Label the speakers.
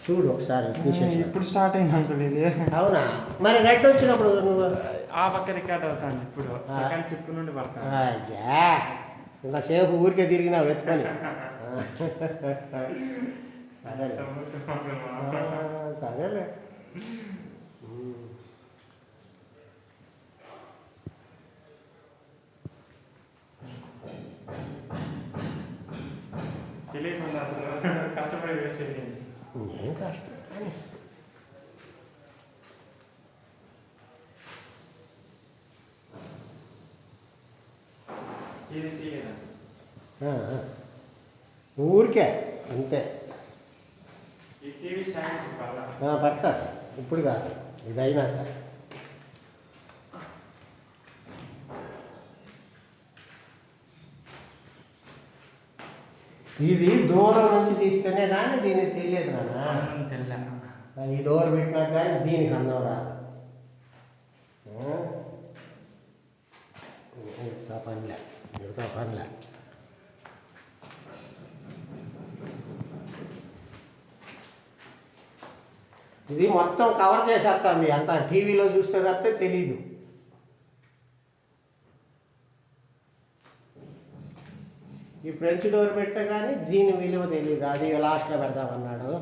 Speaker 1: చూడు ఒకసారి తీసేసి.
Speaker 2: ఇప్పుడు స్టార్ట్ అయింది అంకుల్ ఇది.
Speaker 1: అవునా? మరి రెడ్ వచ్చినప్పుడు నువ్వు
Speaker 2: ఆ పక్క రికార్డ్ అవుతాను. ఇప్పుడు సెకండ్ సిప్ నుండి పడతాను.
Speaker 1: అయ్యా ఇంతసేపు ఊరికే తిరిగినావు ఎత్తుకొని. సరేలే సరేలే.
Speaker 2: తెలియకుండా అసలు కష్టపడి వేస్ట్ అయ్యింది.
Speaker 1: ఏం కష్టం కానీ
Speaker 2: ఇది తీయలేదా?
Speaker 1: ఊరికే అంతే.
Speaker 2: ఈ టీవీ స్టాండ్స్
Speaker 1: పడతా ఇప్పుడు కాదు, ఇది అయినాక. ఇది దూరం నుంచి తీస్తేనే కానీ దీనికి తెలియదు నాన్న.
Speaker 2: తెల్ల
Speaker 1: ఈ డోర్ పెట్టినా కానీ దీనికి అన్నం రాదు. పనిలే మిగతా పనిలే. ఇది మొత్తం కవర్ చేసేస్తాం అంతా. టీవీలో చూస్తే తప్పితే తెలీదు. ఈ ఫ్రెంచ్ డోర్ పెడితే కానీ దీని విలువ తెలియదు. అది లాస్ట్లో పెడతామన్నాడు.